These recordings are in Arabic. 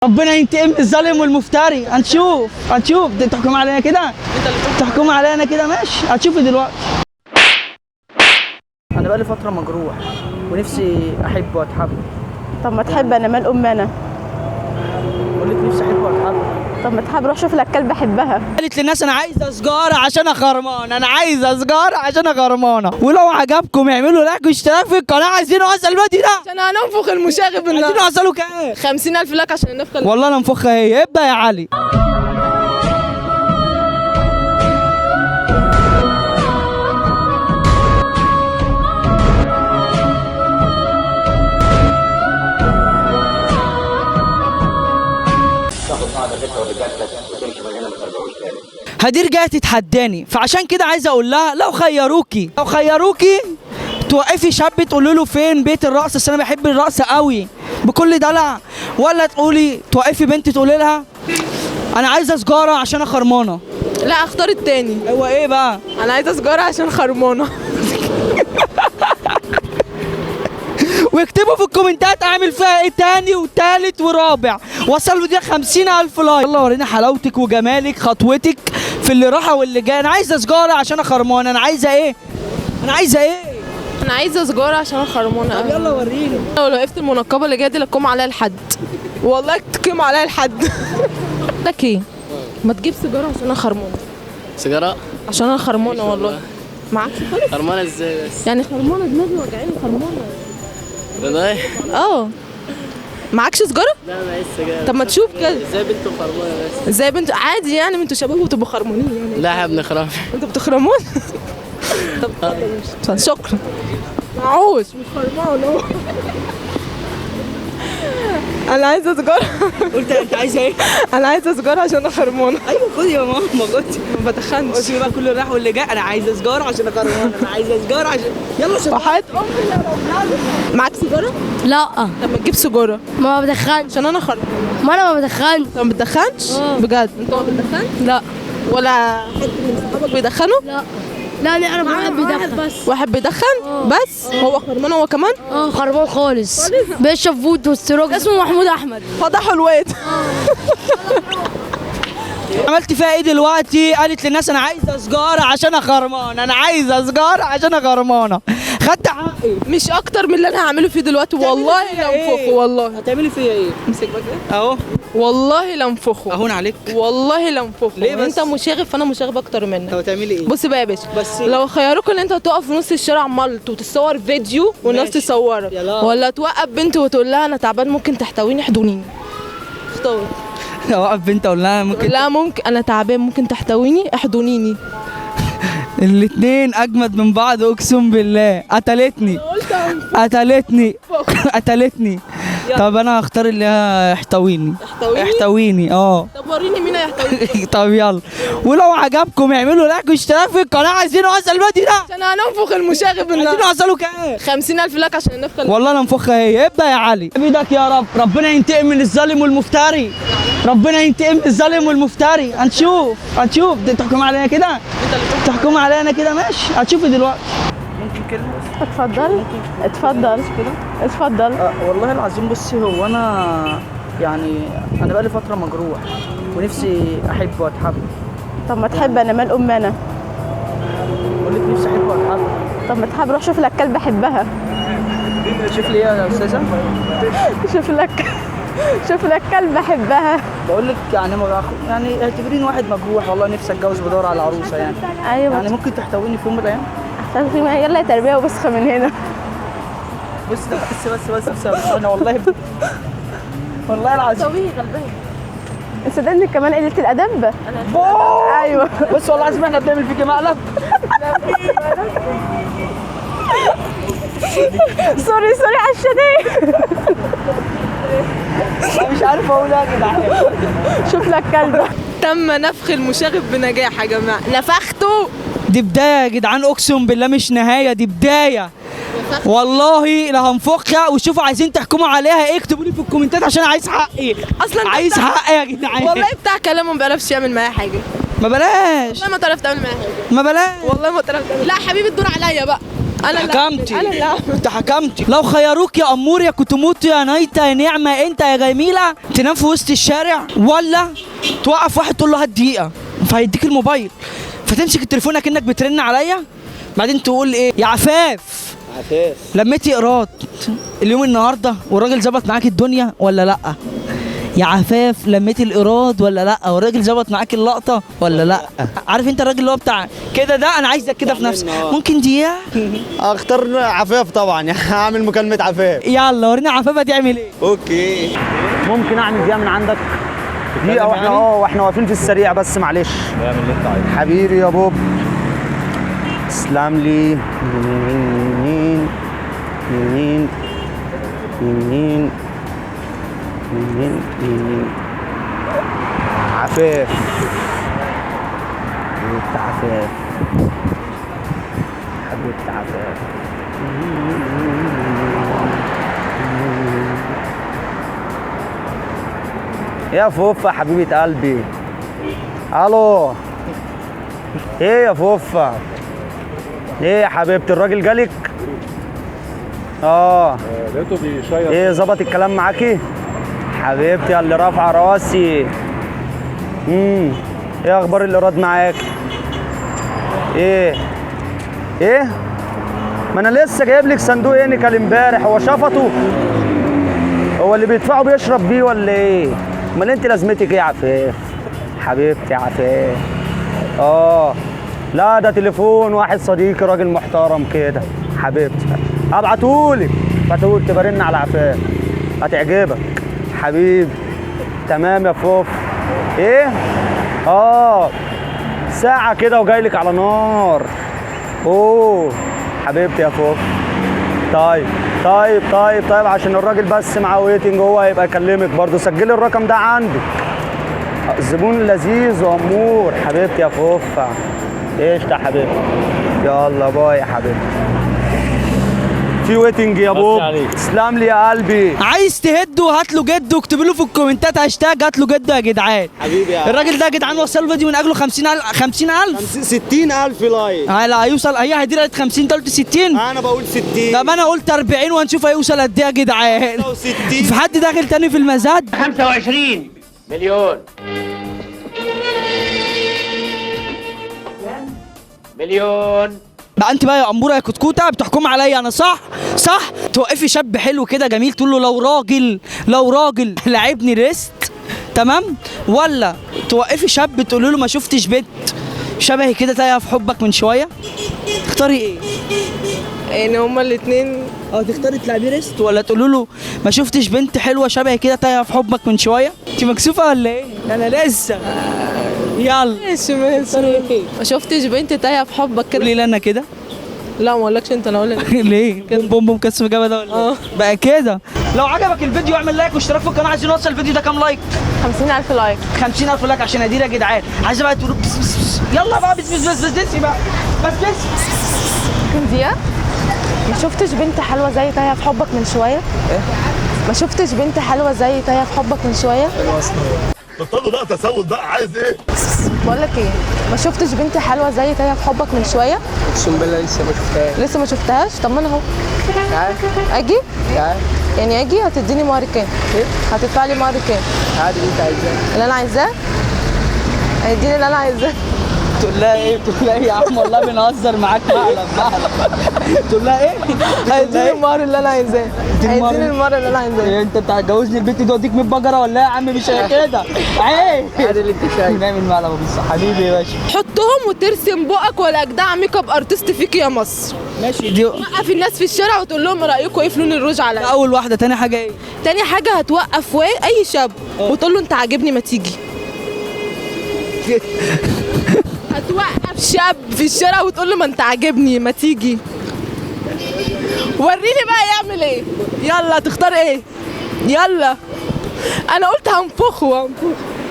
ربنا ينتقم من الظالم والمفتري. هنشوف تحكم علينا كده، تحكم علينا كده ماشي، هتشوفي دلوقتي. انا بقالي فتره مجروح ونفسي احب واتحب. طب ما تحب انا مال انا. بقول لك نفسي احب واتحب. طب ما تحب روح شوف لك كلب احبها. قالت للناس انا عايزه سجاره عشان خرمانه، انا عايزه سجاره عشان خرمانه. ولو عجبكم اعملوا لايك واشتراك في القناه. عايزين نوصل الفيديو ده عشان هننفخ المشاغب عايزين نوصله كام؟ 50,000 لايك عشان ننفخ. والله انا انفخها هي. ابدا يا علي. هدير جايه تتحداني، فعشان كده عايز اقول لها لو خيروكي توقفي شاب تقولي له فين بيت الرقص، اصل انا بحب الرقص قوي بكل دلع، ولا تقولي توقفي بنت تقولي لها انا عايزه سجاره عشان خرمانه؟ لا اختار التاني. هو ايه بقى؟ انا عايزه سجاره عشان خرمانه. واكتبوا في الكومنتات اعمل فيها ايه تاني وتالت ورابع. وصلوا دي 50,000 لايك. يلا ورينا حلاوتك وجمالك، خطوتك في اللي راحه واللي جاي. انا عايزه سجاره عشان خرمانه. انا عايزه ايه؟ انا عايزه سجاره عشان خرمانه. طب يلا وريني. لو وقفت المنقبه اللي جايه دي لكم عليها الحد، والله تقيم عليها الحد. لك ايه؟ ما تجيب سيجاره عشان انا خرمانه. سيجاره عشان انا خرمانه والله. معاك خالص؟ خرمانه ازاي بس؟ يعني خرمانه دماغي وجعاني خرمانه. والله معكش سجاره؟ لا معيش سيجاره. طب ما تشوف كده. ازاي بنت خرمانه بس؟ ازاي بنت عادي يعني، ما انتوا شباب وتبقوا خرمانين يعني. لا احنا بنخرم. انتوا بتخرمون؟ طب شكرا. معوش مش خرمان اهو. انا عايزه سجاره. قلت انت عايزه ايه؟ انا عايزه سجاره عشان انا خرمانه. ايوه خدي يا ماما خدي. ما بدخنش. قلت بقى كل راح واللي جاي انا عايزه سجاره عشان خرمانه، انا عايزه سجاره عشان يلا سجاره. وحياة امي. معاك سيجاره؟ لا طب ما تجيب سيجاره ما بدخنش. عشان انا خرمانه. ما انا ما بدخنش. انت ما بتدخنش؟ بجد انت ما بتدخنش؟ لا ولا حد من صحابك بيدخنوا؟ لا لا انا بحب بدخن بس. واحد بيدخن بس؟ هو خرمان هو كمان؟ خربان خالص. بيشرب فود والسروج. اسمه محمود احمد. فضحوا الواد. عملت فيها ايه دلوقتي؟ قالت للناس انا عايزه سجاره عشان خرمانه، انا عايزه سجاره عشان خرمانه. خدت حقي. مش اكتر من اللي انا هعمله فيه دلوقتي والله لانفخه. والله هتعملي فيا ايه؟ امسك بقى كده اهو والله لانفخه. اهون عليك. والله لانفخه. ليه بس؟ انت مشاغب فانا مشاغب اكتر منك. طب هتعملي ايه؟ بص بقى يا باشا، بس لو خيروك ان انت تقف في نص الشارع ملط وتتصور فيديو والناس ماشي. تصورك، يلا. ولا توقف بنت وتقول لها انا تعبان ممكن تحتويني احضنيني؟ اختار. اوقف بنت اقول لها ممكن؟ لا ممكن انا تعبان ممكن تحتويني احضنيني. الاتنين اجمد من بعض اقسم بالله. قتلتني. طب انا هختار اللي هي احتويني. احتويني طب وريني مين هيحتويني. طب يلا. ولو عجبكم اعملوا لايك واشتراك في القناه. عايزين نوصل الفيديو ده عشان هننفخ المشاغب. عايزين نوصله كام؟ 50,000 لايك عشان ننفخ. والله انا انفخها هي. ابدا يا علي. بيدك يا رب. ربنا ينتقم من الظالم والمفتري. ربنا ينتقم من الظالم والمفتري. هنشوف تحكم علينا كده، تحكم علينا كده ماشي، هتشوفي دلوقتي. ممكن كلمه بس؟ اتفضل. والله العظيم بصي، هو انا يعني انا بقالي فتره مجروح ونفسي احب واتحب. طب ما تحب انا مال انا. بقول لك نفسي احب واتحب. طب ما تحب روح شوف لك كلب احبها. شوف لي ايه يا استاذه؟ شوف لك كلب احبها. بقول لك يعني اعتبريني واحد مجروح والله، نفسي اتجوز بدور على عروسه يعني. ايوه يعني ممكن تحتويني في يوم من الايام؟ يلا يا تربيه وبسخه من هنا. بس انا والله العظيم طويل غلبان. صدقني كمان قلة الادب. ايوه بس والله العظيم احنا بنعمل فيكي مقلب. سوري على الشديد. انا مش عارف اقول ايه يا جدعان. شوف لك كلبه. تم نفخ المشاغب بنجاح يا جماعه. نفخته. دي بدايه يا جدعان اقسم بالله مش نهايه، دي بدايه والله. لا هنفخها. وشوفوا عايزين تحكموا عليها ايه اكتبوا لي في الكومنتات عشان عايز حقي. اصلا عايز حقي يا جدعان. والله بتاع كلامه ما بيعرفش يعمل معايا حاجه. ما بلاش. والله ما تعرف تعمل معايا حاجه. ما بلاش. والله ما تعرف تعمل. لا حبيبي الدور عليا بقى. انا اللي حكمتي انا اللي هعمل. انت حكمتي. لو خيروك يا امور يا كنت موت يا نايته يا نعمه انت يا جميله، تنام في وسط الشارع ولا توقف واحد تقول له هات دقيقه فهيديك الموبايل، فتمسك التليفون اكنك بترن عليا، بعدين تقول ايه يا عفاف عفاف لميتي ايراد اليوم النهارده والراجل ظبط معاك الدنيا ولا لا؟ يا عفاف لميتي الايراد ولا لا؟ والراجل ظبط معاك اللقطه ولا لا؟ عارف انت الراجل اللي هو بتاع كده ده، انا عايزك كده في نفسك. ممكن دقيقه؟ اختار عفاف طبعا، يعني هعمل مكالمة عفاف. يلا ورينا عفاف هتعمل ايه. اوكي. ممكن اعمل دقيقة من عندك؟ دقيقة واحنا واقفين في السريع بس معلش. اعمل اللي انت عايزه. حبيبي يا بوب. تسلم لي. يمين يمين يمين يمين يمين. عفاف. حبيبتي عفاف. حبيبتي عفاف. يا فوفا حبيبة قلبي. الو. ايه يا فوفا؟ ايه يا حبيبتي الراجل جالك؟ لقيته بيشير. ايه ظبط الكلام معاكي؟ حبيبتي اللي رافعه راسي. ايه اخبار الايراد معاكي؟ ايه؟ ما انا لسه جايب لك صندوق نيكل امبارح، هو شفطه؟ هو اللي بيدفعه بيشرب بيه ولا ايه؟ امال انت لازمتك ايه يا عفاف؟ حبيبتي عفاف. لا ده تليفون واحد صديقي راجل محترم كده. حبيبتي ابعتهولك برن على عفاف هتعجبك حبيبي. تمام يا فوف. ايه؟ ساعة كده وجايلك على نار. حبيبتي يا فوف. طيب عشان الراجل بس معاه ويتنج، هو هيبقى يكلمك برضه، سجلي الرقم ده عندك. الزبون لذيذ وامور. حبيبتي يا فوفا. ايش ده حبيبتي؟ يلا باي يا حبيبتي. في ويتنج يا بوب. تسلم لي يا قلبي. عايز تهده هات له جده، اكتبوا له في الكومنتات هاشتاج هات له جده يا جدعان. حبيبي يا الراجل ده يا جدعان وصل فيديو من اجله 50,000 60,000 لايك. لا هيوصل، هي هدي قالت 50 انت قلت 60. انا بقول 60. طب انا قلت 40 وهنشوف هيوصل قد ايه يا جدعان. 60. في حد داخل تاني في المزاد؟ 25 مليون بقى انت بقى يا اموره يا كتكوته بتحكم عليا انا صح؟ توقفي شاب حلو كده جميل تقول له لو راجل لعبني ريست تمام، ولا توقفي شاب تقول له ما شفتش بنت شبهي كده تايهه في حبك من شويه؟ تختاري ايه؟ يعني هما الاثنين. تختاري تلعبي ريست ولا تقولوا له ما شفتش بنت حلوه شبهي كده تايهه في حبك من شويه؟ انت مكسوفه ولا ايه؟ انا لسه. يلا ماشي ما شفتش بنت تايهه في حبك كده. قولي لي انا كده. لا ما اقولكش انت، انا اقول لك. ليه؟ بوم كسف جابه ده ولا ايه؟ بقى كده. لو عجبك الفيديو اعمل لايك واشتراك في القناه. عايزين نوصل الفيديو ده كام لايك؟ 50,000 لايك. 50,000 لايك عشان ادير يا جدعان. عايزه بقى تقولوا بس يلا بقى بس بقى بس دقيقة. ما شفتش بنت حلوة زي تايهة في حبك من شوية؟ ما شفتش بنت حلوة زي تايهة في حبك من شوية؟ بطلوا بقى تسول بقى، عايز ايه؟ بقول لك ايه؟ ما شفتش بنت حلوة زي تايهة في حبك من شوية؟ اقسم بالله لسه ما شفتهاش. طب ما انا اهو. تعال اجي؟ تعال يعني اجي هتديني مهر كام؟ هتدفع لي مهر كام؟ عادي اللي انت عايزاه. اللي انا عايزاه؟ هيديني اللي انا عايزاه. تقول لها ايه يا عم والله بنهزر معاك مقلب. تقول لها ايه؟ هيديني المهر اللي انا عايزاه. هيديني المهر اللي انا عايزاه. انت هتجوزني البنت دي اوديك 100 بجره ولا ايه يا عم؟ مش كده عيب. عادي اللي انت شايفه. نعمل مقلب بس حبيبي يا باشا. حطهم وترسم بقك ولا اجدع ميك اب ارتست فيك يا مصر. ماشي دي وقف الناس في الشارع وتقول لهم رايكم ايه في لون الروج عليا. اول واحده. تاني حاجه ايه؟ تاني حاجه هتوقف اي شاب وتقول له انت عاجبني ما تيجي. هتوقف شاب في الشارع وتقول له ما انت عاجبني ما تيجي. وريني بقى يعمل ايه. يلا تختار ايه؟ يلا انا قلت هنفخه.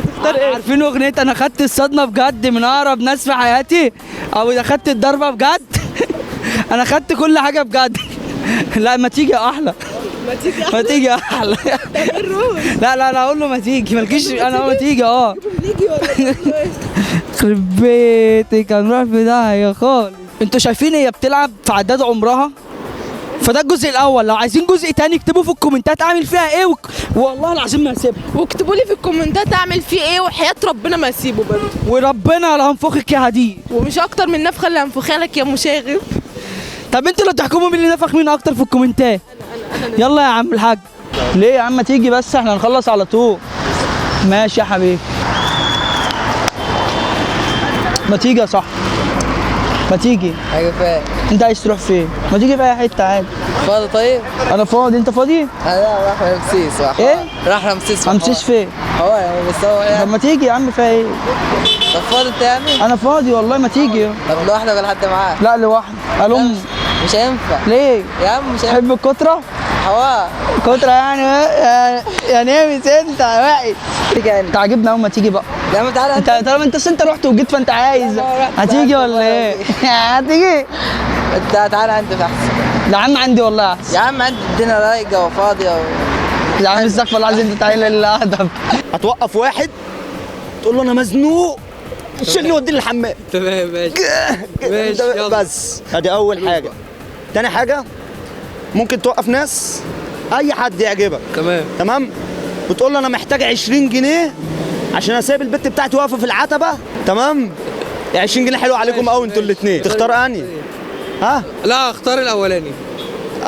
هتختار ايه؟ عارفين اغنيه انا خدت الصدمه بجد من اقرب ناس في حياتي، او اذا خدت الضربه بجد؟ انا خدت كل حاجه بجد. لا ما تيجي احلى. ما تيجي احلى. لا اقول له ما تيجي مالكيش. انا ما تيجي نيجي ولا يخرب بيتك هنروح في داهيه خالص. انتوا شايفين هي بتلعب في عداد عمرها؟ فده الجزء الاول. لو عايزين جزء تاني اكتبوا في الكومنتات اعمل فيها ايه والله العظيم ما هسيبها. واكتبوا لي في الكومنتات اعمل فيه ايه، وحياة ربنا ما اسيبه برضه. وربنا لا هنفخك يا هديه. ومش اكتر من النفخه اللي هنفخها لك يا مشاغب. طب انتوا اللي تحكموا مين اللي نفخ مين اكتر في الكومنتات. يلا يا عم الحاج. ليه يا عم؟ تيجي بس احنا هنخلص على طول. ماشي يا حبيبي. ما تيجي يا صاحبي. ما تيجي. حاجة فاهم. انت عايز تروح فين؟ ما تيجي في اي حته عادي. فاضي طيب؟ انا فاضي، انت فاضي؟ أنا راح رمسيس ايه؟ راح رمسيس. رمسيس فين؟ هو يعني بس هو طب يعني. ما تيجي يا عم فيها ايه؟ طب فاضي أنت يعني؟ انا فاضي والله ما تيجي. طب لوحدك ولا حد معاك؟ لا لوحدي. قال امي. مش هينفع. ليه؟ يا عم مش هينفع. تحب الكترة؟ هوا. كترة يعني ايه مش انت وحش. انت عاجبني اول ما تيجي بقى. يا عم تعالى انت طالما انت رحت وجيت فانت عايز. هتيجي ولا ايه؟ هتيجي؟ انت تعالى عندي احسن. يا عم عندي والله احسن. يا عم عندي الدنيا رايقة وفاضية يا عم استغفر الله العظيم، انت تعالى لله ادب. هتوقف واحد تقول له انا مزنوق شيلني وديني الحمام. تمام ماشي يلا. بس ادي اول حاجه. تاني حاجه ممكن توقف ناس اي حد يعجبك. تمام. بتقول له انا محتاج 20 جنيه عشان اسيب البت بتاعتي واقفه في العتبه. تمام. 20 جنيه حلو عليكم قوي انتوا الاثنين. تختار انهي؟ ها؟ لا اختار الاولاني.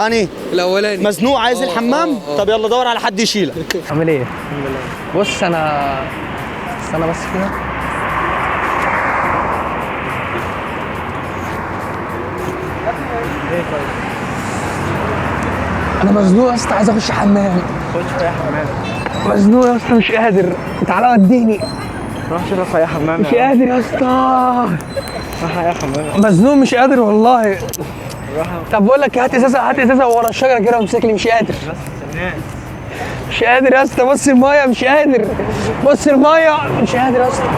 انهي؟ الاولاني. مزنوق عايز الحمام؟ طب يلا دور على حد يشيلك. عامل ايه؟ الحمد لله. بص انا استنى بس كده. انا مزنوق يا اسطى، عايز اخش حمام. خش في حمام. مزنوق يا اسطى مش قادر، تعالى وديني. روح شوف في حمام. مش قادر يا اسطى. روح يا حمام. مزنوق مش قادر والله. طب بقول لك هات ازازه ورا الشجره كده وامسك لي. مش قادر. مش قادر يا اسطى. بص المايه مش قادر. بص المايه مش قادر يا اسطى.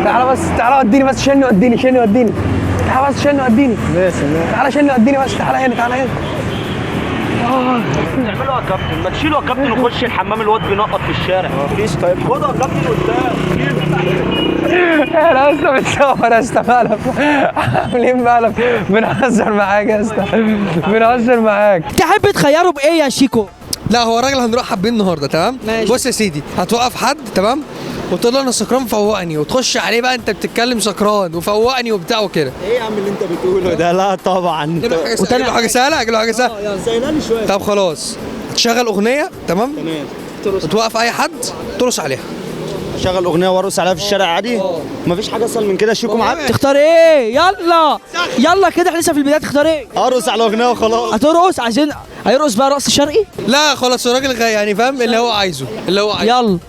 تعالى بس، تعالى وديني بس. شيلني وديني. تعالى بس شيلني وديني. تعالى شيلني وديني بس. تعالى هنا. اعملوا يا كابتن، ما تشيلوا يا كابتن وخش الحمام. الواد بينقط في الشارع. مفيش. طيب خدها يا كابتن قدام. انا لسه بتصور يا اسطى مقلب. عاملين مقلب. بنهزر معاك يا اسطى. بنهزر معاك. تحب تخيروا بايه يا شيكو؟ لا هو الراجل هنروح حابين النهارده. تمام ماشي. بص يا سيدي، هتوقف حد تمام وتقول له انا سكران فوقني، وتخش عليه بقى انت بتتكلم سكران وفوقني وبتاع وكده. ايه يا عم اللي انت بتقوله ده؟ لا طبعا. اجيب له حاجه سهله. سهله لي شويه. طب خلاص، تشغل اغنيه. تمام. وتوقف اي حد ترقص عليها. شغل اغنيه وارقص عليها في الشارع عادي. مفيش حاجه اسهل من كده. شيكو معاك. تختار ايه؟ يلا كده احنا لسه في البدايه. تختار ايه؟ ارقص على اغنيه وخلاص. هترقص؟ عايزين هيرقص بقى رقص شرقي؟ لا خلاص الراجل يعني فاهم اللي هو عايزه. يلا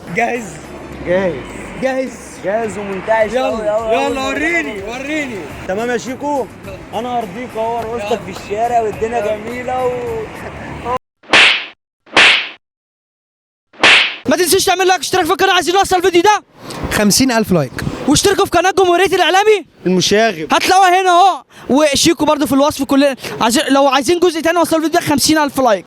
جاهز ومنتعش. يلا وريني. تمام يا شيكو. انا هرضيك اهو. رقصتك في الشارع والدنيا جميله ما تنسيش تعمل لايك اشتراك في القناه. عايزين نوصل الفيديو ده 50,000 لايك. واشتركوا في قناه جمهوريه الاعلامي المشاغب. هتلاقوها هنا اهو. وشيكو برضو في الوصف. كلنا لو عايزين جزء تاني نوصل الفيديو ده 50,000 لايك.